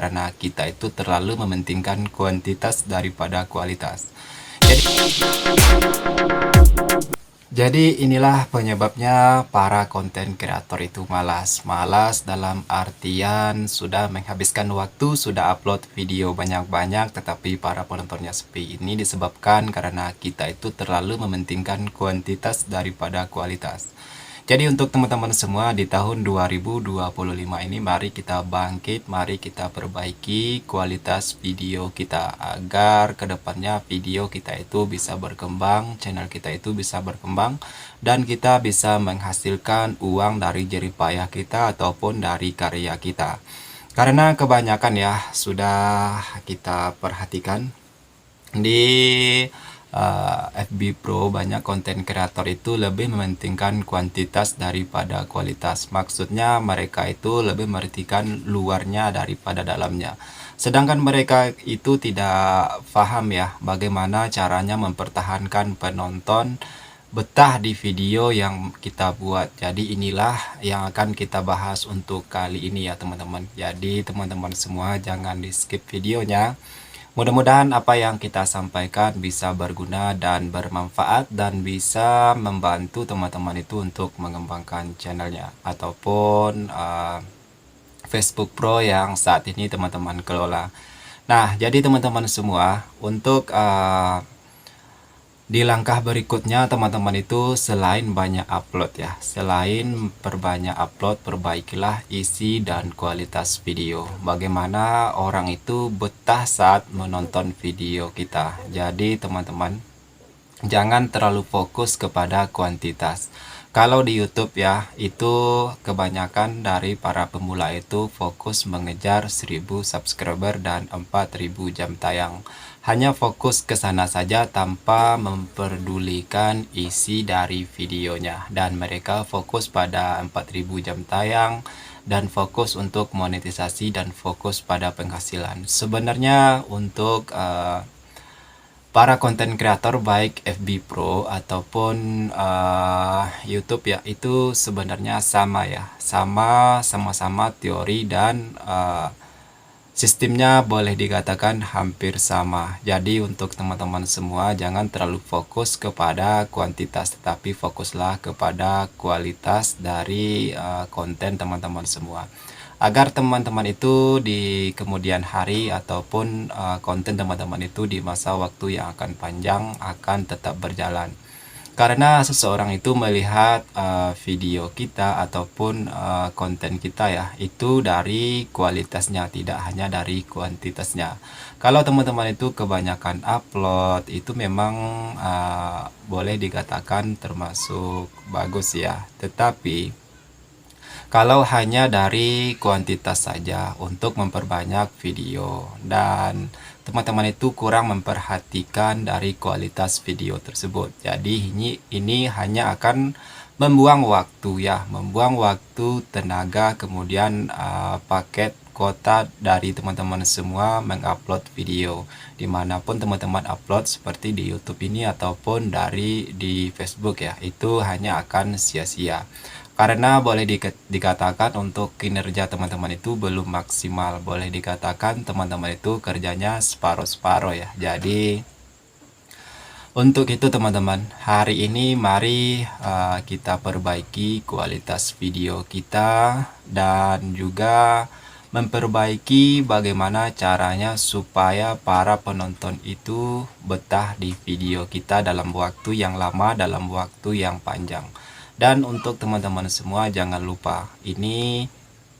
karena kita itu terlalu mementingkan kuantitas daripada kualitas. Jadi inilah penyebabnya para konten kreator itu malas. Malas dalam artian sudah menghabiskan waktu, sudah upload video banyak-banyak, tetapi para penontonnya sepi. Ini disebabkan karena kita itu terlalu mementingkan kuantitas daripada kualitas. Jadi untuk teman-teman semua di tahun 2025 ini mari kita bangkit, mari kita perbaiki kualitas video kita agar kedepannya video kita itu bisa berkembang, channel kita itu bisa berkembang dan kita bisa menghasilkan uang dari jerih payah kita ataupun dari karya kita. Karena kebanyakan ya sudah kita perhatikan di FB Pro banyak konten kreator itu lebih mementingkan kuantitas daripada kualitas. Maksudnya mereka itu lebih mementingkan luarnya daripada dalamnya. Sedangkan mereka itu tidak paham ya bagaimana caranya mempertahankan penonton betah di video yang kita buat. Jadi inilah yang akan kita bahas untuk kali ini ya teman-teman. Jadi teman-teman semua jangan di skip videonya. Mudah-mudahan apa yang kita sampaikan bisa berguna dan bermanfaat dan bisa membantu teman-teman itu untuk mengembangkan channelnya ataupun Facebook Pro yang saat ini teman-teman kelola. Nah, jadi teman-teman semua untuk di langkah berikutnya teman-teman itu selain banyak upload ya, selain perbanyak upload, perbaikilah isi dan kualitas video. Bagaimana orang itu betah saat menonton video kita. Jadi teman-teman jangan terlalu fokus kepada kuantitas. Kalau di YouTube ya, itu kebanyakan dari para pemula itu fokus mengejar 1000 subscriber dan 4000 jam tayang. Hanya fokus ke sana saja tanpa memperdulikan isi dari videonya. Dan mereka fokus pada 4000 jam tayang dan fokus untuk monetisasi dan fokus pada penghasilan. Sebenarnya untuk para konten kreator baik FB Pro ataupun YouTube ya itu sebenarnya sama ya, sama-sama teori dan sistemnya boleh dikatakan hampir sama. Jadi untuk teman-teman semua jangan terlalu fokus kepada kuantitas tetapi fokuslah kepada kualitas dari konten teman-teman semua. Agar teman-teman itu di kemudian hari ataupun konten teman-teman itu di masa waktu yang akan panjang akan tetap berjalan. Karena seseorang itu melihat video kita ataupun konten kita ya itu dari kualitasnya tidak hanya dari kuantitasnya. Kalau teman-teman itu kebanyakan upload itu memang boleh dikatakan termasuk bagus ya. Tetapi kalau hanya dari kuantitas saja untuk memperbanyak video dan teman-teman itu kurang memperhatikan dari kualitas video tersebut. Jadi ini hanya akan membuang waktu ya, membuang waktu, tenaga, kemudian paket kuota dari teman-teman semua mengupload video dimanapun teman-teman upload seperti di YouTube ini ataupun di Facebook ya, itu hanya akan sia-sia. Karena boleh dikatakan untuk kinerja teman-teman itu belum maksimal. Boleh dikatakan teman-teman itu kerjanya separuh-separuh ya. Jadi untuk itu teman-teman, hari ini mari kita perbaiki kualitas video kita dan juga memperbaiki bagaimana caranya supaya para penonton itu betah di video kita dalam waktu yang lama, dalam waktu yang panjang. Dan untuk teman-teman semua jangan lupa ini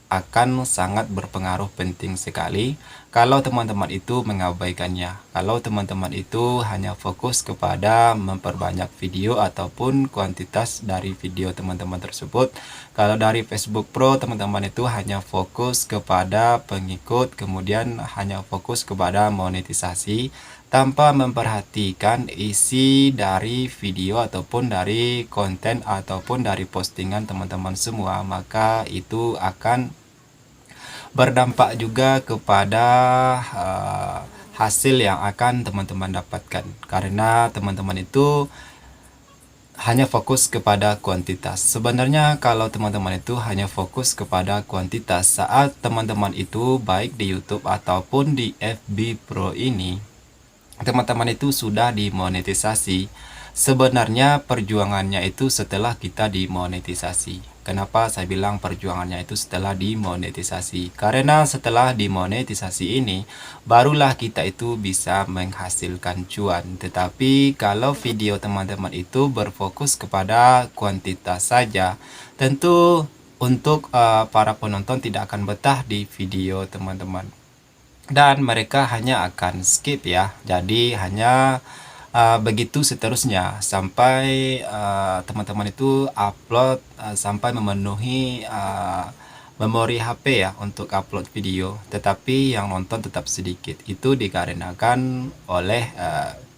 akan sangat berpengaruh penting sekali kalau teman-teman itu mengabaikannya. Kalau teman-teman itu hanya fokus kepada memperbanyak video ataupun kuantitas dari video teman-teman tersebut. Kalau dari Facebook Pro teman-teman itu hanya fokus kepada pengikut, kemudian hanya fokus kepada monetisasi tanpa memperhatikan isi dari video ataupun dari konten ataupun dari postingan teman-teman semua, maka itu akan berdampak juga kepada hasil yang akan teman-teman dapatkan. Karena teman-teman itu hanya fokus kepada kuantitas. Sebenarnya kalau teman-teman itu hanya fokus kepada kuantitas saat teman-teman itu baik di YouTube ataupun di FB Pro ini, teman-teman itu sudah dimonetisasi. Sebenarnya perjuangannya itu setelah kita dimonetisasi. Kenapa saya bilang perjuangannya itu setelah dimonetisasi? Karena setelah dimonetisasi ini, barulah kita itu bisa menghasilkan cuan. Tetapi kalau video teman-teman itu berfokus kepada kuantitas saja, tentu untuk para penonton tidak akan betah di video teman-teman, dan mereka hanya akan skip ya. Jadi hanya begitu seterusnya sampai teman-teman itu upload sampai memenuhi memori HP ya untuk upload video, tetapi yang nonton tetap sedikit. Itu dikarenakan oleh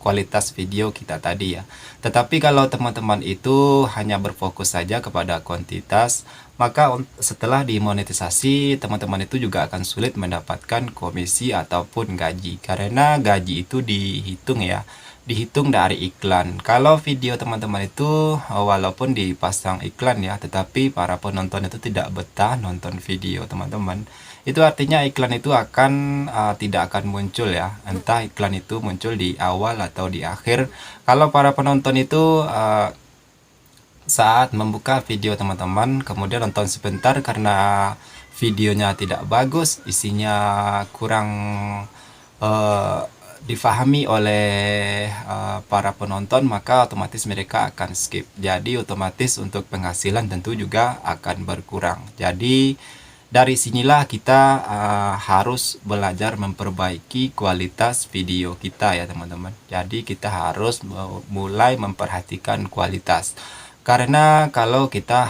kualitas video kita tadi ya. Tetapi kalau teman-teman itu hanya berfokus saja kepada kuantitas, maka setelah dimonetisasi teman-teman itu juga akan sulit mendapatkan komisi ataupun gaji, karena gaji itu dihitung dari iklan. Kalau video teman-teman itu walaupun dipasang iklan ya, tetapi para penonton itu tidak betah nonton video teman-teman, itu artinya iklan itu akan tidak akan muncul ya. Entah iklan itu muncul di awal atau di akhir. Kalau para penonton itu saat membuka video teman-teman kemudian nonton sebentar karena videonya tidak bagus, isinya kurang eh, difahami oleh para penonton, maka otomatis mereka akan skip. Jadi otomatis untuk penghasilan tentu juga akan berkurang. Jadi dari sinilah kita harus belajar memperbaiki kualitas video kita ya teman-teman. Jadi kita harus mulai memperhatikan kualitas. Karena kalau kita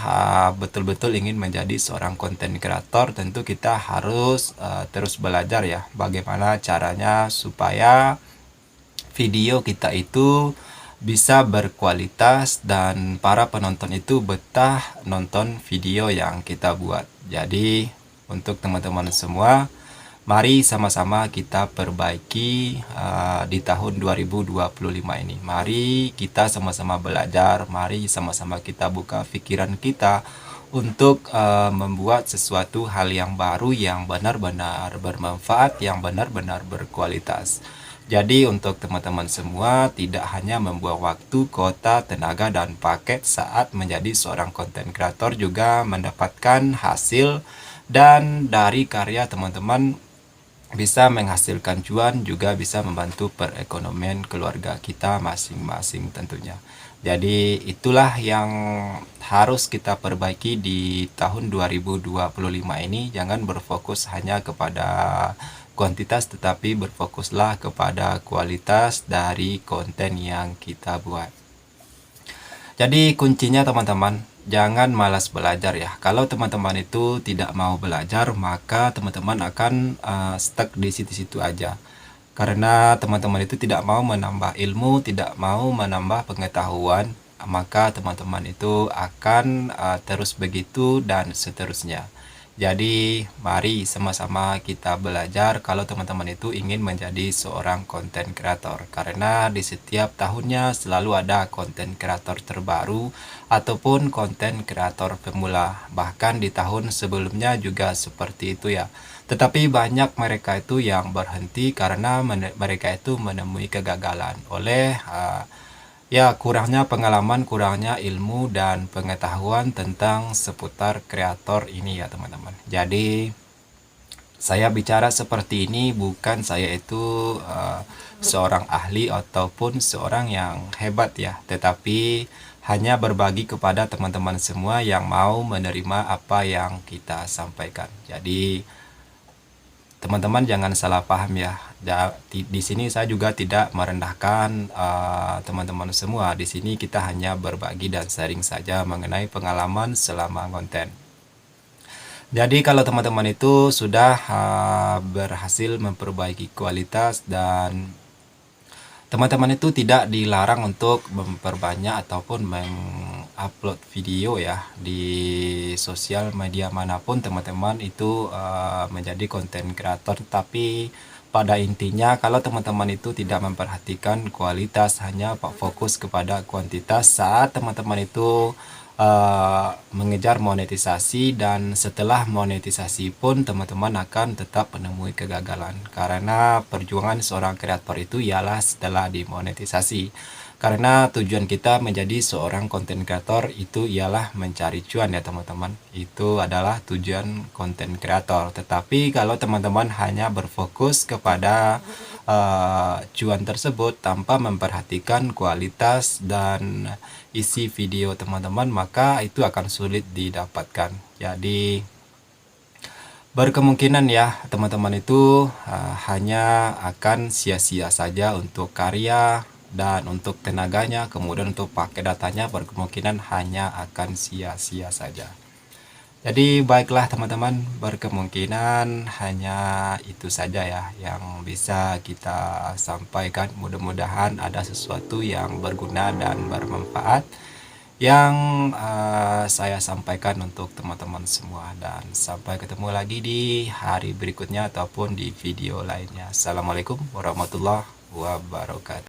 betul-betul ingin menjadi seorang konten kreator, tentu kita harus terus belajar ya bagaimana caranya supaya video kita itu bisa berkualitas dan para penonton itu betah nonton video yang kita buat. Jadi untuk teman-teman semua, mari sama-sama kita perbaiki di tahun 2025 ini. Mari kita sama-sama belajar, mari sama-sama kita buka pikiran kita untuk membuat sesuatu hal yang baru, yang benar-benar bermanfaat, yang benar-benar berkualitas. Jadi untuk teman-teman semua, tidak hanya membuang waktu, kota, tenaga, dan paket saat menjadi seorang konten kreator, juga mendapatkan hasil dan dari karya teman-teman bisa menghasilkan cuan, juga bisa membantu perekonomian keluarga kita masing-masing tentunya. Jadi itulah yang harus kita perbaiki di tahun 2025 ini. Jangan berfokus hanya kepada kuantitas, tetapi berfokuslah kepada kualitas dari konten yang kita buat. Jadi kuncinya teman-teman, jangan malas belajar ya. Kalau teman-teman itu tidak mau belajar, maka teman-teman akan stuck di situ-situ aja. Karena teman-teman itu tidak mau menambah ilmu, tidak mau menambah pengetahuan, maka teman-teman itu akan terus begitu dan seterusnya. Jadi mari sama-sama kita belajar kalau teman-teman itu ingin menjadi seorang konten kreator, karena di setiap tahunnya selalu ada konten kreator terbaru ataupun konten kreator pemula. Bahkan di tahun sebelumnya juga seperti itu ya. Tetapi banyak mereka itu yang berhenti karena mereka itu menemui kegagalan oleh ya kurangnya pengalaman, kurangnya ilmu dan pengetahuan tentang seputar kreator ini ya teman-teman. Jadi saya bicara seperti ini bukan saya itu seorang ahli ataupun seorang yang hebat ya, tetapi hanya berbagi kepada teman-teman semua yang mau menerima apa yang kita sampaikan. Jadi teman-teman jangan salah paham ya. Di sini saya juga tidak merendahkan teman-teman semua. Di sini kita hanya berbagi dan sharing saja mengenai pengalaman selama konten. Jadi kalau teman-teman itu sudah berhasil memperbaiki kualitas dan teman-teman itu tidak dilarang untuk memperbanyak ataupun mengupload video ya di sosial media manapun teman-teman itu menjadi konten kreator, tapi pada intinya kalau teman-teman itu tidak memperhatikan kualitas, hanya fokus kepada kuantitas saat teman-teman itu mengejar monetisasi, dan setelah monetisasi pun teman-teman akan tetap menemui kegagalan, karena perjuangan seorang kreator itu ialah setelah dimonetisasi. Karena tujuan kita menjadi seorang konten kreator itu ialah mencari cuan ya teman-teman. Itu adalah tujuan konten kreator. Tetapi kalau teman-teman hanya berfokus kepada cuan tersebut tanpa memperhatikan kualitas dan isi video teman-teman, maka itu akan sulit didapatkan. Jadi berkemungkinan ya teman-teman itu hanya akan sia-sia saja untuk karya dan untuk tenaganya, kemudian untuk pakai datanya berkemungkinan hanya akan sia-sia saja. Jadi baiklah teman-teman, berkemungkinan hanya itu saja ya yang bisa kita sampaikan. Mudah-mudahan ada sesuatu yang berguna dan bermanfaat yang saya sampaikan untuk teman-teman semua, dan sampai ketemu lagi di hari berikutnya ataupun di video lainnya. Assalamualaikum warahmatullahi wabarakatuh.